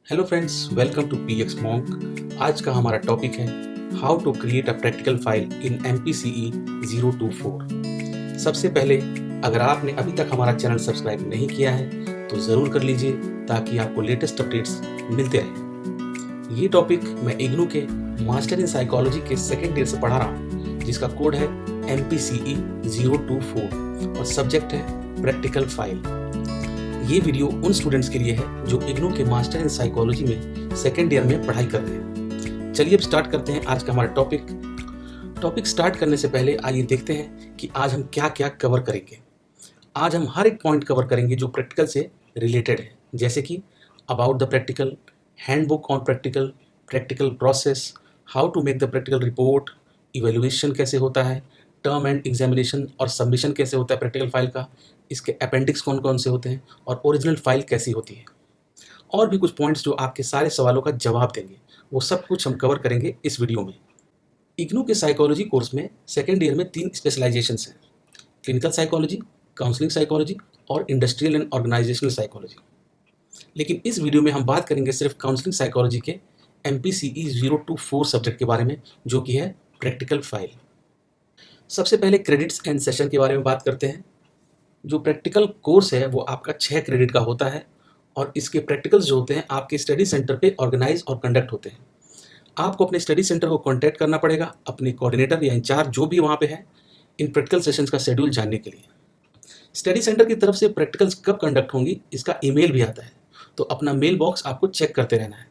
Hello friends, welcome to P X monk. आज का हमारा टॉपिक है how to create a practical file in MPCE 024। सबसे पहले अगर आपने अभी तक हमारा चैनल सब्सक्राइब नहीं किया है तो ज़रूर कर लीजिए ताकि आपको लेटेस्ट अपडेट्स मिलते रहें। ये टॉपिक मैं इग्नू के मास्टर इन साइकोलॉजी के सेकेंड ईयर से पढ़ा रहा हूँ, जिसका कोड है MPCE 024 और सब्जेक्ट है प्रैक्टिकल फाइल। ये वीडियो उन स्टूडेंट्स के लिए है जो इग्नू के मास्टर इन साइकोलॉजी में सेकेंड ईयर में पढ़ाई कर रहे हैं। चलिए अब स्टार्ट करते हैं आज का हमारा टॉपिक स्टार्ट करने से पहले आइए देखते हैं कि आज हम क्या क्या कवर करेंगे। आज हम हर एक पॉइंट कवर करेंगे जो प्रैक्टिकल से रिलेटेड है, जैसे कि about the practical, handbook on practical, practical process, how to make the practical report, evaluation कैसे होता है, टर्म एंड एग्जामिनेशन और सबमिशन कैसे होता है प्रैक्टिकल फाइल का, इसके अपेंडिक्स कौन कौन से होते हैं और ओरिजिनल फाइल कैसी होती है, और भी कुछ पॉइंट्स जो आपके सारे सवालों का जवाब देंगे। वो सब कुछ हम कवर करेंगे इस वीडियो में। इग्नू के साइकोलॉजी कोर्स में सेकेंड ईयर में 3 स्पेशलाइजेशंस हैं: क्लिनिकल साइकोलॉजी, काउंसलिंग साइकोलॉजी और इंडस्ट्रियल एंड ऑर्गेनाइजेशनल साइकोलॉजी। लेकिन इस वीडियो में हम बात करेंगे सिर्फ काउंसलिंग साइकोलॉजी के MPCE 024 सब्जेक्ट के बारे में, जो कि है प्रैक्टिकल फाइल। सबसे पहले क्रेडिट्स एंड सेशन के बारे में बात करते हैं। जो प्रैक्टिकल कोर्स है वो आपका 6 क्रेडिट का होता है और इसके प्रैक्टिकल्स जो होते हैं आपके स्टडी सेंटर पे ऑर्गेनाइज और कंडक्ट होते हैं। आपको अपने स्टडी सेंटर को कॉन्टैक्ट करना पड़ेगा, अपने कोऑर्डिनेटर या इंचार्ज जो भी वहाँ पे है, इन प्रैक्टिकल सेशंस का शेड्यूल जानने के लिए। स्टडी सेंटर की तरफ से प्रैक्टिकल्स कब कंडक्ट होंगी इसका ईमेल भी आता है, तो अपना मेल बॉक्स आपको चेक करते रहना है।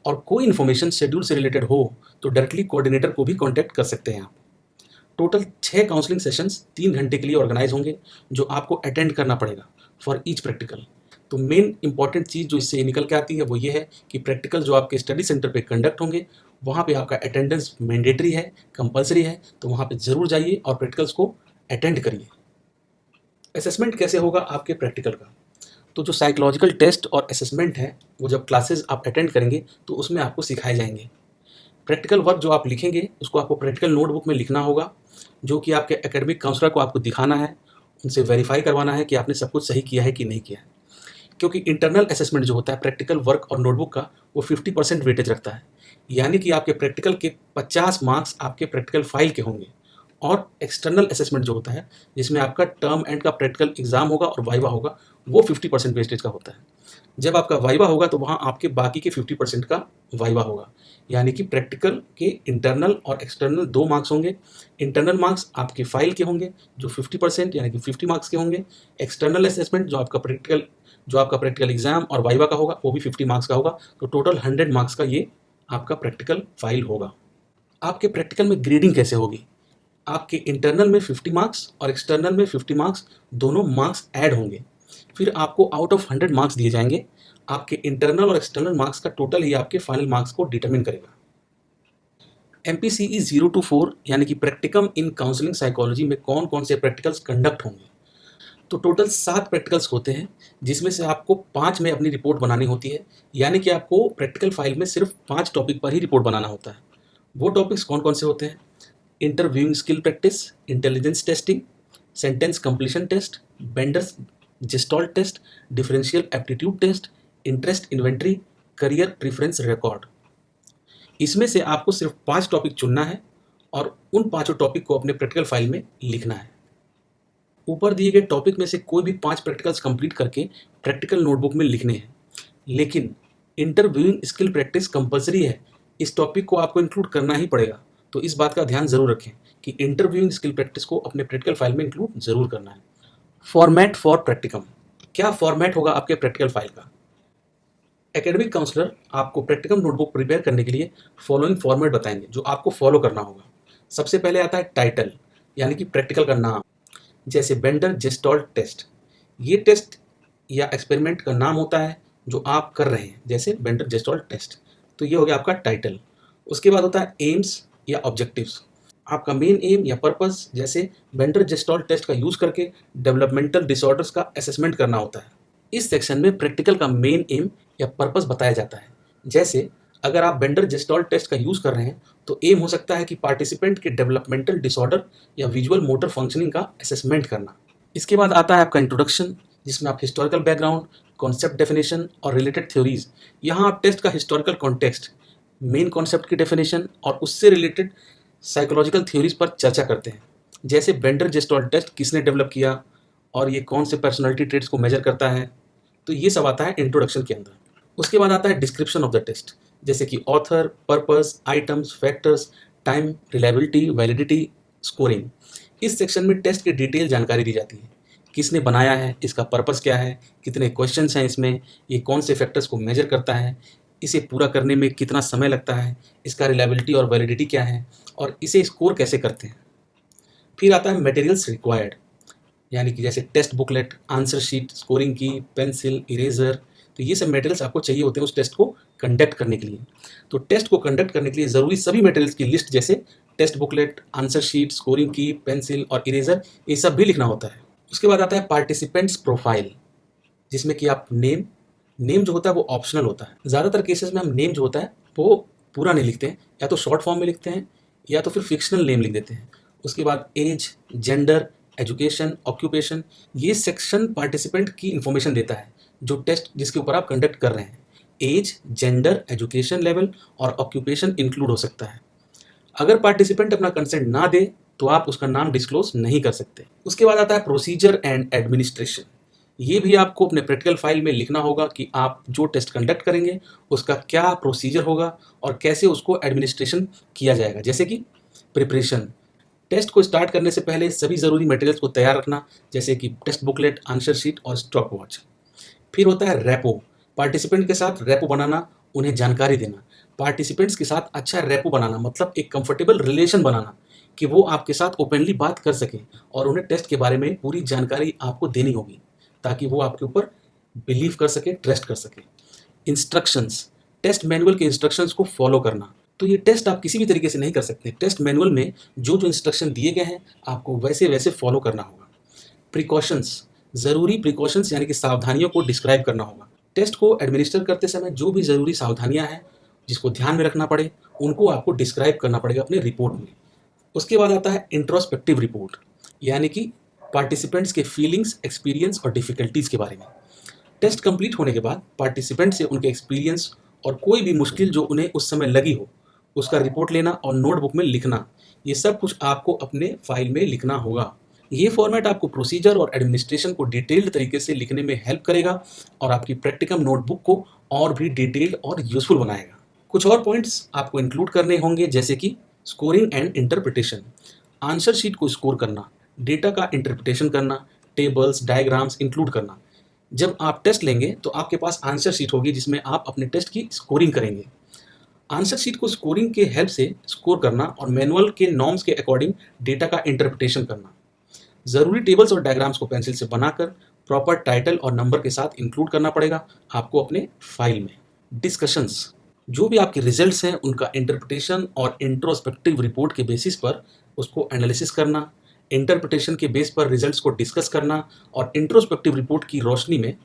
और कोई इन्फॉर्मेशन शेड्यूल से रिलेटेड हो तो डायरेक्टली कोऑर्डिनेटर को भी कॉन्टैक्ट कर सकते हैं आप। टोटल 6 काउंसलिंग सेशंस 3 घंटे के लिए ऑर्गेनाइज होंगे, जो आपको अटेंड करना पड़ेगा फॉर ईच प्रैक्टिकल। तो मेन इंपॉर्टेंट चीज़ जो इससे निकल के आती है वो ये है कि प्रैक्टिकल जो आपके स्टडी सेंटर पे कंडक्ट होंगे वहाँ पे आपका अटेंडेंस मैंडेटरी है, कंपलसरी है, तो वहाँ पे ज़रूर जाइए और प्रैक्टिकल्स को अटेंड करिए। असेसमेंट कैसे होगा आपके प्रैक्टिकल का? तो जो साइकोलॉजिकल टेस्ट और असेसमेंट है वो जब क्लासेस आप अटेंड करेंगे तो उसमें आपको सिखाए जाएंगे। प्रैक्टिकल वर्क जो आप लिखेंगे उसको आपको प्रैक्टिकल नोटबुक में लिखना होगा, जो कि आपके एकेडमिक काउंसलर को आपको दिखाना है, उनसे वेरीफाई करवाना है कि आपने सब कुछ सही किया है कि नहीं किया है। क्योंकि इंटरनल असेसमेंट जो होता है प्रैक्टिकल वर्क और नोटबुक का, वो 50% वेटेज रखता है, यानी कि आपके प्रैक्टिकल के 50 मार्क्स आपके प्रैक्टिकल फाइल के होंगे। और एक्सटर्नल असेसमेंट जो होता है, जिसमें आपका टर्म एंड का प्रैक्टिकल एग्जाम होगा और वाइवा होगा, वो 50% वेस्टेज का होता है। जब आपका वाइवा होगा तो वहाँ आपके बाकी के 50% का वाइवा होगा, यानी कि प्रैक्टिकल के इंटरनल और एक्सटर्नल 2 मार्क्स होंगे। इंटरनल मार्क्स आपके फाइल के होंगे जो 50% यानी कि 50 मार्क्स के होंगे। एक्सटर्नल असेसमेंट जो आपका प्रैक्टिकल एग्जाम और वाइवा का होगा वो भी 50 मार्क्स का होगा। तो टोटल 100 मार्क्स का ये आपका प्रैक्टिकल फाइल होगा। आपके प्रैक्टिकल में ग्रेडिंग कैसे होगी? आपके इंटरनल में 50 मार्क्स और एक्सटर्नल में 50 मार्क्स, दोनों मार्क्स ऐड होंगे। फिर आपको आउट ऑफ 100 मार्क्स दिए जाएंगे। आपके इंटरनल और एक्सटर्नल मार्क्स का टोटल ही आपके फाइनल मार्क्स को डिटरमिन करेगा। MPCE 024 यानी कि प्रैक्टिकम इन काउंसलिंग साइकोलॉजी में कौन कौन से प्रैक्टिकल्स कंडक्ट होंगे? तो टोटल 7 प्रैक्टिकल्स होते हैं, जिसमें से आपको 5 में अपनी रिपोर्ट बनानी होती है, यानी कि आपको प्रैक्टिकल फाइल में सिर्फ 5 टॉपिक पर ही रिपोर्ट बनाना होता है। वो टॉपिक्स कौन कौन से होते हैं? Interviewing skill practice, intelligence testing, sentence completion test, Bender's gestalt test, differential aptitude test, interest inventory, career preference record. इसमें से आपको सिर्फ 5 टॉपिक चुनना है और उन 5 टॉपिक को अपने प्रैक्टिकल फाइल में लिखना है। ऊपर दिए गए टॉपिक में से कोई भी 5 प्रैक्टिकल्स कंप्लीट करके प्रैक्टिकल नोटबुक में लिखने हैं, लेकिन इंटरव्यूइंग स्किल प्रैक्टिस कंपलसरी है, इस टॉपिक को आपको इंक्लूड करना ही पड़ेगा। तो इस बात का ध्यान जरूर रखें कि इंटरव्यूइंग स्किल प्रैक्टिस को अपने प्रैक्टिकल फाइल में इंक्लूड जरूर करना है। फॉर्मेट फॉर प्रैक्टिकम, क्या फॉर्मेट होगा आपके प्रैक्टिकल फाइल का? एकेडमिक काउंसलर आपको प्रैक्टिकम नोटबुक प्रिपेयर करने के लिए फॉलोइंग फॉर्मेट बताएंगे जो आपको फॉलो करना होगा। सबसे पहले आता है टाइटल, यानी कि प्रैक्टिकल का नाम, जैसे बेंडर जेस्टॉल्ट टेस्ट। ये टेस्ट या एक्सपेरिमेंट का नाम होता है जो आप कर रहे हैं, जैसे बेंडर जेस्टॉल्ट टेस्ट। तो ये हो गया आपका टाइटल। उसके बाद होता है एम्स या ऑब्जेक्टिव्स, आपका मेन एम या पर्पस, जैसे बेंडर जेस्टॉल्ट टेस्ट का यूज़ करके डेवलपमेंटल डिसऑर्डर्स का असेसमेंट करना होता है। इस सेक्शन में प्रैक्टिकल का मेन एम या पर्पस बताया जाता है। जैसे अगर आप बेंडर जेस्टॉल्ट टेस्ट का यूज़ कर रहे हैं तो एम हो सकता है कि पार्टिसिपेंट के डेवलपमेंटल डिसऑर्डर या विजुअल मोटर फंक्शनिंग का असेसमेंट करना। इसके बाद आता है आपका इंट्रोडक्शन, जिसमें आप हिस्टोरिकल बैकग्राउंड, कॉन्सेप्ट डेफिनेशन और रिलेटेड थ्योरीज, यहाँ आप टेस्ट का हिस्टोरिकल कॉन्टेक्स्ट, मेन कॉन्सेप्ट की डेफिनेशन और उससे रिलेटेड साइकोलॉजिकल थ्योरीज पर चर्चा करते हैं। जैसे बेंडर जेस्टॉल्ट टेस्ट किसने डेवलप किया और ये कौन से पर्सनालिटी ट्रेट्स को मेजर करता है, तो ये सब आता है इंट्रोडक्शन के अंदर। उसके बाद आता है डिस्क्रिप्शन ऑफ द टेस्ट, जैसे कि author, purpose, items, factors, time, reliability, validity, scoring. इस सेक्शन में टेस्ट की डिटेल जानकारी दी जाती है, किसने बनाया है, इसका पर्पस क्या है, कितने क्वेश्चंस हैं इसमें, ये कौन से फैक्टर्स को मेजर करता है, इसे पूरा करने में कितना समय लगता है, इसका रिलायबिलिटी और वैलिडिटी क्या है, और इसे स्कोर कैसे करते हैं। फिर आता है मटेरियल्स रिक्वायर्ड, यानी कि जैसे test booklet, answer sheet, scoring key, pencil, eraser, तो ये सब मटेरियल्स आपको चाहिए होते हैं उस टेस्ट को कंडक्ट करने के लिए। तो टेस्ट को कंडक्ट करने के लिए ज़रूरी सभी मटेरियल्स की लिस्ट, जैसे test booklet, answer sheet, scoring key, pencil और इरेजर, ये सब भी लिखना होता है। उसके बाद आता है पार्टिसिपेंट्स प्रोफाइल, जिसमें कि आप नेम जो होता है वो ऑप्शनल होता है। ज़्यादातर केसेस में हम नेम जो होता है वो पूरा नहीं लिखते हैं, या तो शॉर्ट फॉर्म में लिखते हैं या तो फिर फिक्शनल नेम लिख देते हैं। उसके बाद एज, जेंडर, एजुकेशन, ऑक्यूपेशन, ये सेक्शन पार्टिसिपेंट की इंफॉर्मेशन देता है जो टेस्ट जिसके ऊपर आप कंडक्ट कर रहे हैं। एज, जेंडर, एजुकेशन लेवल और ऑक्यूपेशन इंक्लूड हो सकता है। अगर पार्टिसिपेंट अपना कंसेंट ना दे तो आप उसका नाम डिस्क्लोज नहीं कर सकते। उसके बाद आता है प्रोसीजर एंड एडमिनिस्ट्रेशन। ये भी आपको अपने प्रैक्टिकल फाइल में लिखना होगा कि आप जो टेस्ट कंडक्ट करेंगे उसका क्या प्रोसीजर होगा और कैसे उसको एडमिनिस्ट्रेशन किया जाएगा। जैसे कि प्रिपरेशन, टेस्ट को स्टार्ट करने से पहले सभी ज़रूरी मटेरियल्स को तैयार रखना, जैसे कि टेस्ट बुकलेट, आंसर शीट और स्टॉप वॉच। फिर होता है रेपो, पार्टिसिपेंट के साथ रेपो बनाना, उन्हें जानकारी देना। पार्टिसिपेंट्स के साथ अच्छा रेपो बनाना मतलब एक कंफर्टेबल रिलेशन बनाना कि वो आपके साथ ओपनली बात कर सकें और उन्हें टेस्ट के बारे में पूरी जानकारी आपको देनी होगी ताकि वो आपके ऊपर बिलीव कर सके, ट्रस्ट कर सके। इंस्ट्रक्शंस, टेस्ट मैनुअल के इंस्ट्रक्शंस को फॉलो करना। तो ये टेस्ट आप किसी भी तरीके से नहीं कर सकते। टेस्ट मैनुअल में जो जो इंस्ट्रक्शन दिए गए हैं आपको वैसे वैसे फॉलो करना होगा। प्रिकॉशंस, ज़रूरी प्रिकॉशंस यानी कि सावधानियों को डिस्क्राइब करना होगा। टेस्ट को एडमिनिस्टर करते समय जो भी ज़रूरी सावधानियां हैं जिसको ध्यान में रखना पड़े उनको आपको डिस्क्राइब करना पड़ेगा अपने रिपोर्ट में। उसके बाद आता है इंट्रोस्पेक्टिव रिपोर्ट, यानी कि पार्टिसिपेंट्स के फीलिंग्स, एक्सपीरियंस और डिफ़िकल्टीज़ के बारे में। टेस्ट कंप्लीट होने के बाद पार्टिसिपेंट से उनके एक्सपीरियंस और कोई भी मुश्किल जो उन्हें उस समय लगी हो उसका रिपोर्ट लेना और नोटबुक में लिखना, ये सब कुछ आपको अपने फाइल में लिखना होगा। ये फॉर्मेट आपको प्रोसीजर और एडमिनिस्ट्रेशन को डिटेल्ड तरीके से लिखने में हेल्प करेगा और आपकी प्रैक्टिकम नोटबुक को और भी डिटेल्ड और यूजफुल बनाएगा। कुछ और पॉइंट्स आपको इंक्लूड करने होंगे, जैसे कि scoring and interpretation, answer sheet को स्कोर करना, डेटा का इंटरप्रिटेशन करना, टेबल्स, डायग्राम्स इंक्लूड करना। जब आप टेस्ट लेंगे तो आपके पास आंसर शीट होगी जिसमें आप अपने टेस्ट की स्कोरिंग करेंगे। आंसर शीट को स्कोरिंग के हेल्प से स्कोर करना और मैनुअल के नॉर्म्स के अकॉर्डिंग डेटा का इंटरप्रिटेशन करना। ज़रूरी टेबल्स और डायग्राम्स को पेंसिल से बनाकर प्रॉपर टाइटल और नंबर के साथ इंक्लूड करना पड़ेगा आपको अपने फाइल में। डिस्कशंस, जो भी आपके रिजल्ट्स हैं उनका इंटरप्रिटेशन और इंट्रोस्पेक्टिव रिपोर्ट के बेसिस पर उसको एनालिसिस करना, इंटरप्रिटेशन के बेस पर रिजल्ट्स को डिस्कस करना और इंट्रोस्पेक्टिव रिपोर्ट की रोशनी में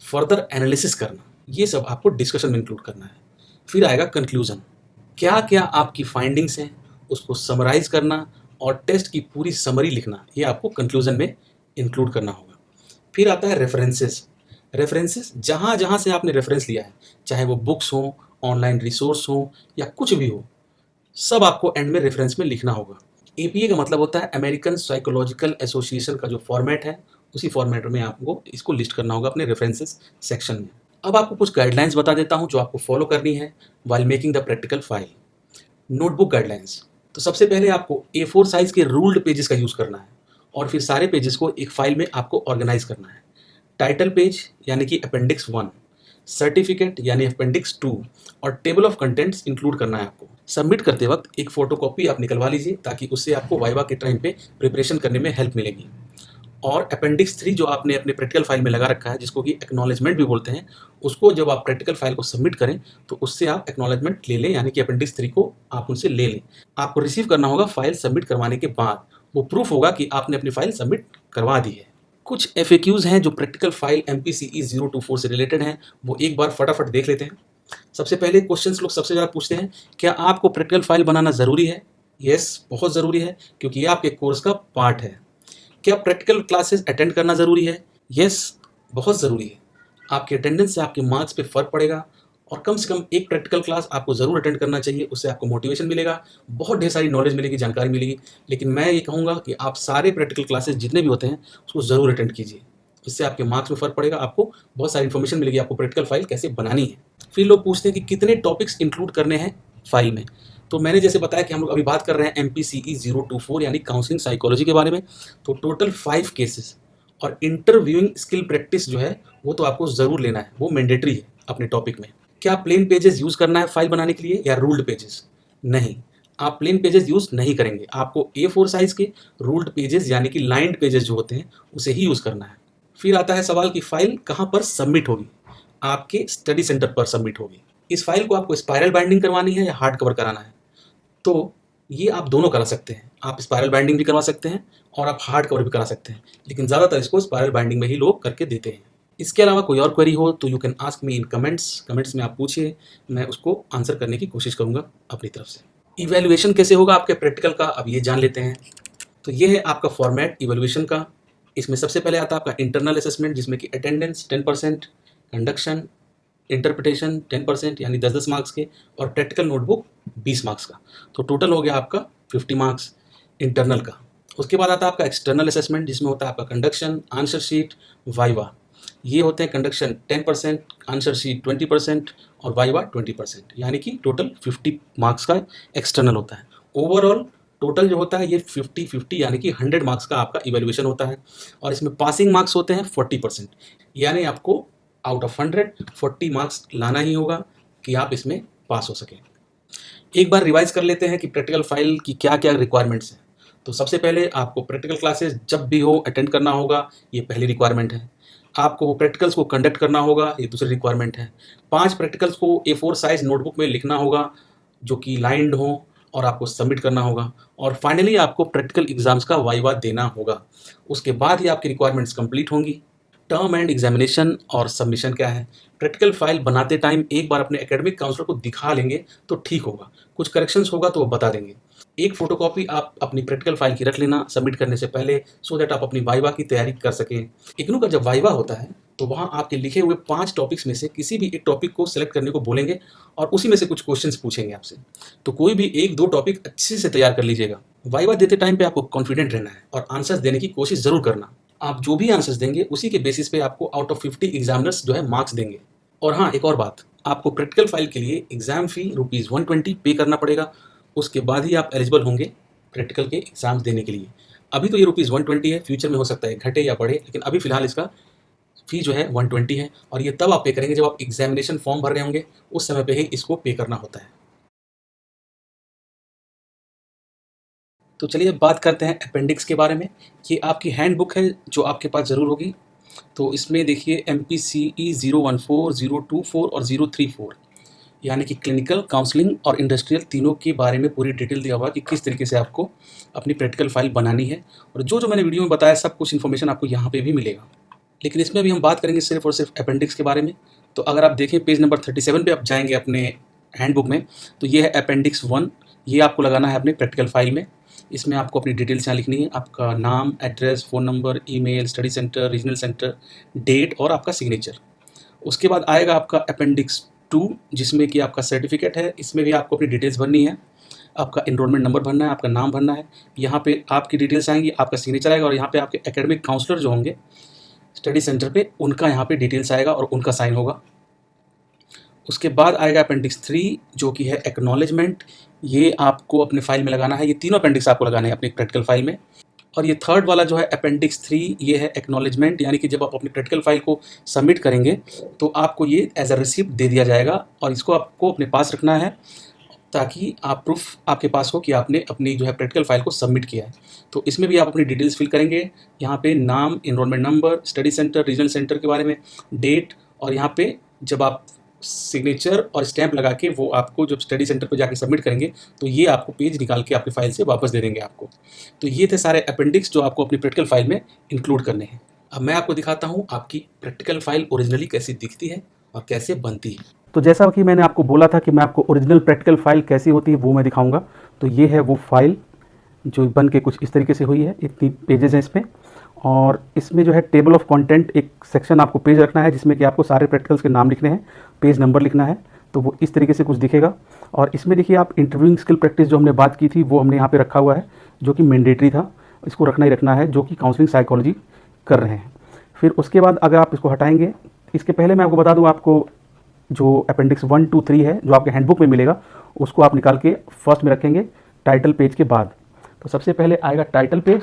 फर्दर एनालिसिस करना, ये सब आपको डिस्कशन में इंक्लूड करना है। फिर आएगा कंक्लूजन, क्या क्या आपकी फाइंडिंग्स हैं उसको समराइज करना और टेस्ट की पूरी समरी लिखना, ये आपको कंक्लूजन में इंक्लूड करना होगा। फिर आता है रेफरेंसेस, जहाँ जहाँ से आपने रेफरेंस लिया है, चाहे वो बुक्स हो, ऑनलाइन रिसोर्स हो या कुछ भी हो, सब आपको एंड में रेफरेंस में लिखना होगा। एपीए का मतलब होता है अमेरिकन साइकोलॉजिकल एसोसिएशन का जो फॉर्मेट है, उसी फॉर्मेट में आपको इसको लिस्ट करना होगा अपने रेफरेंसेस सेक्शन में। अब आपको कुछ गाइडलाइंस बता देता हूँ जो आपको फॉलो करनी है while making the practical file. Notebook guidelines, तो सबसे पहले आपको A4 साइज़ के रूल्ड पेजेस का यूज़ करना है और फिर सारे पेजेस को एक फाइल में आपको ऑर्गेनाइज करना है। टाइटल पेज यानी कि अपेंडिक्स 1, सर्टिफिकेट यानी अपेंडिक्स 2 और टेबल ऑफ कंटेंट्स इंक्लूड करना है आपको। सबमिट करते वक्त एक फ़ोटोकॉपी आप निकलवा लीजिए ताकि उससे आपको वाइवा के टाइम पे प्रिपरेशन करने में हेल्प मिलेगी। और अपेंडिक्स 3 जो आपने अपने प्रैक्टिकल फाइल में लगा रखा है, जिसको कि एक्नॉलेजमेंट भी बोलते हैं, उसको जब आप प्रैक्टिकल फाइल को सबमिट करें तो उससे आप एक्नॉलेजमेंट ले लें, यानी कि अपेंडिक्स 3 को आप उनसे ले लें। आपको रिसीव करना होगा फाइल सबमिट करवाने के बाद, वो प्रूफ होगा कि आपने अपनी फाइल सबमिट करवा दी है। कुछ FAQs हैं जो प्रैक्टिकल फाइल MPCE 024 से रिलेटेड हैं, वो एक बार फटाफट देख लेते हैं। सबसे पहले क्वेश्चंस लोग सबसे ज़्यादा पूछते हैं, क्या आपको प्रैक्टिकल फाइल बनाना ज़रूरी है? यस, बहुत ज़रूरी है, क्योंकि ये आपके कोर्स का पार्ट है। क्या प्रैक्टिकल क्लासेस अटेंड करना ज़रूरी है? यस, बहुत ज़रूरी है। आपके अटेंडेंस से आपके मार्क्स पे फ़र्क पड़ेगा और कम से कम एक प्रैक्टिकल क्लास आपको ज़रूर अटेंड करना चाहिए। उससे आपको मोटिवेशन मिलेगा, बहुत ढेर सारी नॉलेज मिलेगी, जानकारी मिलेगी। लेकिन मैं ये कहूँगा कि आप सारे प्रैक्टिकल क्लासेस जितने भी होते हैं उसको ज़रूर अटेंड कीजिए। इससे आपके मार्क्स में फ़र्क पड़ेगा, आपको बहुत सारी इन्फॉर्मेशन मिलेगी, आपको प्रैक्टिकल फाइल कैसे बनानी है। फिर लोग पूछते हैं कि कितने टॉपिक्स इंक्लूड करने हैं फाइल में। तो मैंने जैसे बताया कि हम लोग अभी बात कर रहे हैं MPCE 024 यानी काउंसलिंग साइकोलॉजी के बारे में। तो टोटल 5 केसेस और इंटरव्यूइंग स्किल प्रैक्टिस जो है वो तो आपको ज़रूर लेना है, वो मैंडेटरी है अपने टॉपिक में। क्या प्लेन पेजेस यूज़ करना है फाइल बनाने के लिए या रूल्ड पेजेस? नहीं, आप प्लेन पेजेस यूज़ नहीं करेंगे। आपको A4 साइज़ के रूल्ड पेजेस यानी कि लाइन्ड पेजेस जो होते हैं उसे ही यूज़ करना है। फिर आता है सवाल कि फाइल कहाँ पर सबमिट होगी? आपके स्टडी सेंटर पर सबमिट होगी। इस फाइल को आपको स्पाइरल बाइंडिंग करवानी है या हार्ड कवर कराना है? तो ये आप दोनों करा सकते हैं। आप स्पाइरल बाइंडिंग भी करवा सकते हैं और आप हार्ड कवर भी करा सकते हैं, लेकिन ज़्यादातर इसको स्पाइरल बाइंडिंग में ही लोग करके देते हैं। इसके अलावा कोई और क्वेरी हो तो you can ask me in comments में आप पूछिए, मैं उसको आंसर करने की कोशिश करूँगा अपनी तरफ से। इवैल्यूएशन कैसे होगा आपके प्रैक्टिकल का, अब ये जान लेते हैं। तो ये है आपका फॉर्मेट इवैल्यूएशन का। इसमें सबसे पहले आता है आपका इंटरनल असेसमेंट, जिसमें कि अटेंडेंस 10%, कंडक्शन, इंटरप्रिटेशन 10% यानी 10-10 मार्क्स के, और प्रैक्टिकल नोटबुक 20 मार्क्स का। तो टोटल हो गया आपका 50 मार्क्स इंटरनल का। उसके बाद आता है आपका एक्सटर्नल असेसमेंट, जिसमें होता है आपका कंडक्शन, आंसर शीट, वाइवा। ये होते हैं कंडक्शन 10%, आंसर शीट 20% और वाइवा 20%, यानी कि टोटल 50 मार्क्स का एक्सटर्नल होता है। ओवरऑल टोटल जो होता है ये 50-50 यानी कि 100 मार्क्स का आपका इवैल्यूएशन होता है। और इसमें पासिंग मार्क्स होते हैं 40%, यानी आपको आउट ऑफ 100 40 मार्क्स लाना ही होगा कि आप इसमें पास हो सकें। एक बार रिवाइज कर लेते हैं कि प्रैक्टिकल फाइल की क्या क्या रिक्वायरमेंट्स हैं। तो सबसे पहले आपको प्रैक्टिकल क्लासेस जब भी हो अटेंड करना होगा, ये पहली रिक्वायरमेंट है। आपको वो प्रैक्टिकल्स को कंडक्ट करना होगा, ये दूसरी रिक्वायरमेंट है। 5 प्रैक्टिकल्स को A4 साइज नोटबुक में लिखना होगा जो कि लाइन्ड हो और आपको सबमिट करना होगा। और फाइनली आपको प्रैक्टिकल एग्जाम्स का वाइवा देना होगा। उसके बाद ही आपकी रिक्वायरमेंट्स कंप्लीट होंगी। टर्म एंड एग्जामिनेशन और सबमिशन क्या है? प्रैक्टिकल फाइल बनाते टाइम एक बार अपने एकेडमिक काउंसलर को दिखा लेंगे तो ठीक होगा, कुछ करेक्शंस होगा तो वो बता देंगे। एक फोटोकॉपी आप अपनी प्रैक्टिकल फाइल की रख लेना सबमिट करने से पहले, सो दैट आप अपनी वाइवा की तैयारी कर सकें। इग्नू का जब वाइवा होता है तो वहाँ आपके लिखे हुए 5 टॉपिक्स में से किसी भी एक टॉपिक को सिलेक्ट करने को बोलेंगे और उसी में से कुछ क्वेश्चंस पूछेंगे आपसे। तो कोई भी 1-2 टॉपिक अच्छे से तैयार कर लीजिएगा। वाइवा देते टाइम पे आपको कॉन्फिडेंट रहना है और आंसर्स देने की कोशिश ज़रूर करना। आप जो भी आंसर्स देंगे उसी के बेसिस पे आपको आउट ऑफ 50 एग्जामिनर्स जो है मार्क्स देंगे। और हाँ, एक और बात, आपको प्रैक्टिकल फाइल के लिए एग्जाम फ़ी ₹120 पे करना पड़ेगा। उसके बाद ही आप एलिजिबल होंगे प्रैक्टिकल के एग्जाम्स देने के लिए। अभी तो ये ₹120 है, फ्यूचर में हो सकता है घटे या बढ़े, लेकिन अभी फ़िलहाल इसका फ़ी जो है 120 है। और ये तब आप पे करेंगे जब आप एग्जामिनेशन फॉर्म भर रहे होंगे, उस समय पे ही इसको पे करना होता है। तो चलिए अब बात करते हैं अपेंडिक्स के बारे में। ये आपकी हैंडबुक है जो आपके पास ज़रूर होगी। तो इसमें देखिए MPCE 014, 024 और 034 यानी कि क्लिनिकल, काउंसलिंग और इंडस्ट्रियल तीनों के बारे में पूरी डिटेल दिया हुआ कि किस तरीके से आपको अपनी प्रैक्टिकल फाइल बनानी है। और जो मैंने वीडियो में बताया सब कुछ इन्फॉर्मेशन आपको यहाँ पे भी मिलेगा। लेकिन इसमें भी हम बात करेंगे सिर्फ और सिर्फ अपेंडिक्स के बारे में। तो अगर आप देखें पेज नंबर 37 पे आप जाएंगे अपने हैंडबुक में, तो ये है अपेंडिक्स 1। ये आपको लगाना है अपने प्रैक्टिकल फाइल में। इसमें आपको अपनी डिटेल्स यहाँ लिखनी है, आपका नाम, address, phone number, email, study centre, regional centre, date और आपका सिग्नेचर। उसके बाद आएगा आपका अपेंडिक्स 2, जिसमें कि आपका सर्टिफिकेट है। इसमें भी आपको अपनी डिटेल्स भरनी है, आपका एनरोलमेंट नंबर भरना है, आपका नाम भरना है। यहाँ पे आपकी डिटेल्स आएंगी, आपका सिग्नेचर आएगा और यहाँ पे आपके एकेडमिक काउंसलर जो होंगे स्टडी सेंटर पे, उनका यहाँ पे डिटेल्स आएगा और उनका साइन होगा। उसके बाद आएगा अपेंडिक्स 3 जो कि है एक्नॉलेजमेंट। ये आपको अपने फाइल में लगाना है। ये तीनों अपेंडिक्स आपको लगाने हैं अपनी प्रैक्टिकल फाइल में। और ये थर्ड वाला जो है अपेंडिक्स 3, ये है एक्नॉलेजमेंट, यानी कि जब आप अपनी प्रैक्टिकल फाइल को सबमिट करेंगे तो आपको ये एज अ रिसिप्ट दे दिया जाएगा और इसको आपको अपने पास रखना है ताकि आप प्रूफ आपके पास हो कि आपने अपनी जो है प्रैक्टिकल फाइल को सबमिट किया है। तो इसमें भी आप अपनी डिटेल्स फिल करेंगे। यहाँ पे नाम, enrolment number, study centre, regional centre के बारे में, डेट, और यहाँ पे जब आप सिग्नेचर और स्टैंप लगा के वो आपको जब स्टडी सेंटर पे जाके सबमिट करेंगे तो ये आपको पेज निकाल के आपकी फाइल से वापस दे देंगे आपको। तो ये थे सारे अपेंडिक्स जो आपको अपनी प्रैक्टिकल फाइल में इंक्लूड करने हैं। अब मैं आपको दिखाता हूँ आपकी प्रैक्टिकल फाइल ओरिजिनली कैसी दिखती है और कैसे बनती है। तो जैसा कि मैंने आपको बोला था कि मैं आपको ओरिजिनल प्रैक्टिकल फाइल कैसी होती है वो मैं दिखाऊंगा। तो ये है वो फाइल जो बन के कुछ इस तरीके से हुई है, इतनी पेजेस हैं इसमें। और इसमें जो है टेबल ऑफ कंटेंट एक सेक्शन आपको पेज रखना है जिसमें कि आपको सारे प्रैक्टिकल्स के नाम लिखने हैं, पेज नंबर लिखना है, तो वो इस तरीके से कुछ दिखेगा। और इसमें देखिए आप इंटरव्यूइंग स्किल प्रैक्टिस जो हमने बात की थी वो हमने यहाँ पे रखा हुआ है, जो कि मैंडेटरी था, इसको रखना ही रखना है, जो कि काउंसलिंग साइकोलॉजी कर रहे हैं। फिर उसके बाद अगर आप इसको हटाएंगे, इसके पहले मैं आपको बता दूँ, आपको जो अपेंडिक्स 1, 2, 3 है जो आपके हैंडबुक में मिलेगा, उसको आप निकाल के फर्स्ट में रखेंगे टाइटल पेज के बाद। तो सबसे पहले आएगा टाइटल पेज,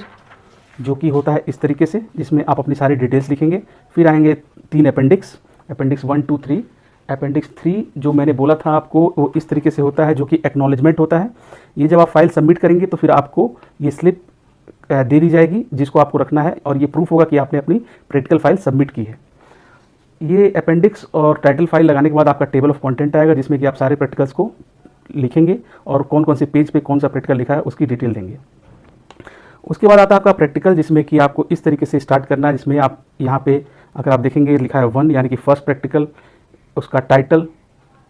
जो कि होता है इस तरीके से, जिसमें आप अपनी सारी डिटेल्स लिखेंगे। फिर आएंगे 3 अपेंडिक्स, अपेंडिक्स 1, 2, 3। अपेंडिक्स 3 जो मैंने बोला था आपको, वो इस तरीके से होता है, जो कि एक्नॉलेजमेंट होता है। ये जब आप फाइल सबमिट करेंगे तो फिर आपको ये स्लिप दे दी जाएगी, जिसको आपको रखना है, और ये प्रूफ होगा कि आपने अपनी प्रैक्टिकल फाइल सबमिट की है। ये अपेंडिक्स और टाइटल फाइल लगाने के बाद आपका टेबल ऑफ कंटेंट आएगा, जिसमें कि आप सारे प्रैक्टिकल्स को लिखेंगे और कौन कौन से पेज पे कौन सा प्रैक्टिकल लिखा है उसकी डिटेल देंगे। उसके बाद आता है आपका प्रैक्टिकल, जिसमें कि आपको इस तरीके से स्टार्ट करना है, जिसमें आप यहाँ पे अगर आप देखेंगे लिखा है 1 यानी कि फर्स्ट प्रैक्टिकल, उसका टाइटल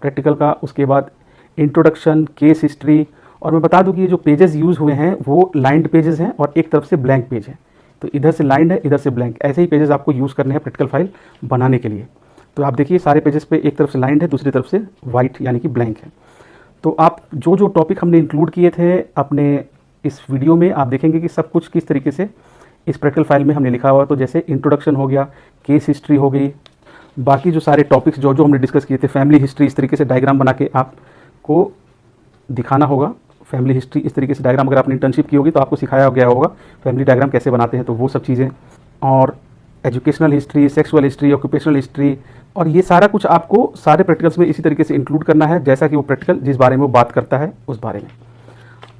प्रैक्टिकल का, उसके बाद इंट्रोडक्शन, केस हिस्ट्री। और मैं बता दूं कि ये जो पेजेस यूज़ हुए हैं वो लाइंड पेजेस हैं और एक तरफ से ब्लैंक पेज है, तो इधर से लाइंड है, इधर से ब्लैंक, ऐसे ही पेजेस आपको यूज़ करने हैं प्रैक्टिकल फाइल बनाने के लिए। तो आप देखिए सारे पेजेस पे एक तरफ से लाइंड है, दूसरी तरफ से वाइट यानी कि ब्लैंक है। तो आप जो जो टॉपिक हमने इंक्लूड किए थे अपने इस वीडियो में, आप देखेंगे कि सब कुछ किस तरीके से इस प्रैक्टिकल फाइल में हमने लिखा हुआ। तो जैसे इंट्रोडक्शन हो गया, केस हिस्ट्री हो गई, बाकी जो सारे टॉपिक्स जो जो हमने डिस्कस किए थे, फैमिली हिस्ट्री, इस तरीके से डायग्राम बना के आपको दिखाना होगा। फैमिली हिस्ट्री इस तरीके से डायग्राम, अगर आपने इंटर्नशिप की होगी तो आपको सिखाया गया होगा फैमिली डायग्राम कैसे बनाते हैं, तो वो सब चीज़ें। और educational history, sexual history, occupational history, और ये सारा कुछ आपको सारे प्रैक्टिकल्स में इसी तरीके से इंक्लूड करना है, जैसा कि वो प्रैक्टिकल जिस बारे में वो बात करता है उस बारे में।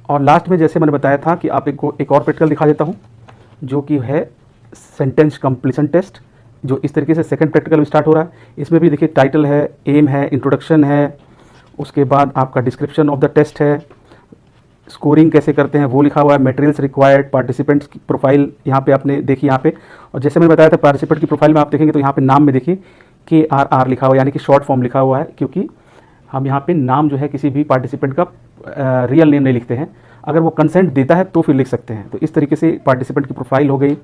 और लास्ट में जैसे मैंने बताया था कि आप एक और प्रैक्टिकल दिखा देता हूँ, जो कि है सेंटेंस कंप्लीशन टेस्ट, जो इस तरीके से सेकंड प्रैक्टिकल में स्टार्ट हो रहा है। इसमें भी देखिए टाइटल है, एम है, इंट्रोडक्शन है, उसके बाद आपका डिस्क्रिप्शन ऑफ द टेस्ट है, स्कोरिंग कैसे करते हैं वो लिखा हुआ है, मटेरियल्स रिक्वायर्ड, पार्टिसिपेंट्स की प्रोफाइल यहाँ पे आपने देखी यहाँ पे। और जैसे मैंने बताया था पार्टिसिपेंट की प्रोफाइल में आप देखेंगे तो यहाँ पे नाम में देखिए KRR लिखा हुआ है, यानी कि शॉर्ट फॉर्म लिखा हुआ है, क्योंकि हम यहाँ पे नाम जो है किसी भी पार्टिसिपेंट का रियल नेम नहीं लिखते हैं, अगर वो कंसेंट देता है तो फिर लिख सकते हैं। तो इस तरीके से पार्टिसिपेंट की प्रोफाइल हो गई।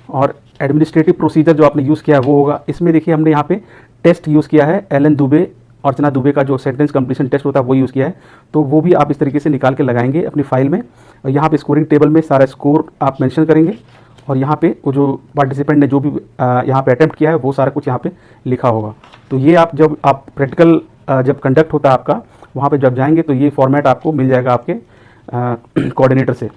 और एडमिनिस्ट्रेटिव प्रोसीजर जो आपने यूज़ किया है वो होगा। इसमें देखिए हमने यहाँ पे टेस्ट यूज़ किया है, एलन दुबे, अर्चना दुबे का जो सेंटेंस कंप्लीशन टेस्ट होता है वो यूज़ किया है, तो वो भी आप इस तरीके से निकाल के लगाएंगे अपनी फाइल में। और यहाँ पे स्कोरिंग टेबल में सारा स्कोर आप मेंशन करेंगे, और यहाँ पे वो जो पार्टिसिपेंट ने जो भी यहाँ पे अटैम्प्ट किया है वो सारा कुछ यहाँ पे लिखा होगा। तो ये आप जब आप प्रैक्टिकल जब कंडक्ट होता है आपका, वहाँ पे जब जाएंगे तो ये फॉर्मेट आपको मिल जाएगा आपके कोऑर्डिनेटर से।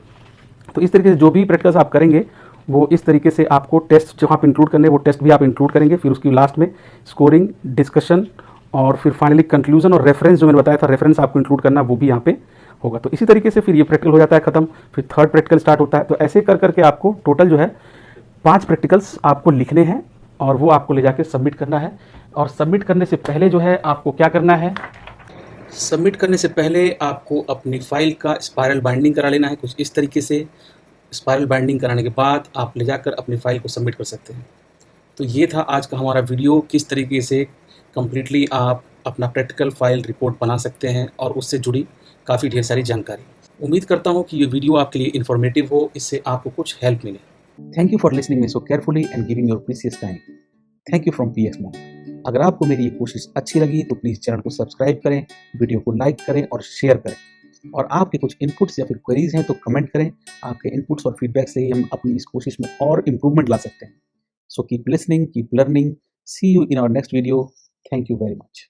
तो इस तरीके से जो भी प्रैक्टिकल्स आप करेंगे वो इस तरीके से आपको टेस्ट जो आप इंक्लूड करने वो टेस्ट भी आप इंक्लूड करेंगे। फिर उसकी लास्ट में स्कोरिंग, डिस्कशन, और फिर फाइनली कंक्लूजन और रेफरेंस जो मैंने बताया था, रेफरेंस आपको इंक्लूड करना वो भी यहाँ पे होगा। तो इसी तरीके से फिर ये प्रैक्टिकल हो जाता है खत्म, फिर थर्ड प्रैक्टिकल स्टार्ट होता है। तो ऐसे कर करके आपको टोटल जो है 5 प्रैक्टिकल्स आपको लिखने हैं और वो आपको ले जाकर सबमिट करना है। और सबमिट करने से पहले जो है आपको क्या करना है, सबमिट करने से पहले आपको अपनी फाइल का स्पायरल बाइंडिंग करा लेना है, कुछ इस तरीके से। स्पायरल बाइंडिंग कराने के बाद आप ले जाकर अपनी फाइल को सबमिट कर सकते हैं। तो ये था आज का हमारा वीडियो, किस तरीके से कम्प्लीटली आप अपना प्रैक्टिकल फाइल रिपोर्ट बना सकते हैं और उससे जुड़ी काफ़ी ढेर सारी जानकारी। उम्मीद करता हूँ कि ये वीडियो आपके लिए इन्फॉर्मेटिव हो, इससे आपको कुछ हेल्प मिले। Thank you for listening me so carefully and giving your precious time. Thank you from PX monk. अगर आपको मेरी ये कोशिश अच्छी लगी तो प्लीज़ चैनल को सब्सक्राइब करें, वीडियो को लाइक करें और शेयर करें। और आपके कुछ इनपुट्स या फिर क्वेरीज हैं तो कमेंट करें। आपके इनपुट्स और फीडबैक से ही हम अपनी इस कोशिश में और इम्प्रूवमेंट ला सकते हैं। So keep listening, keep learning. See you in our next video. Thank you very much.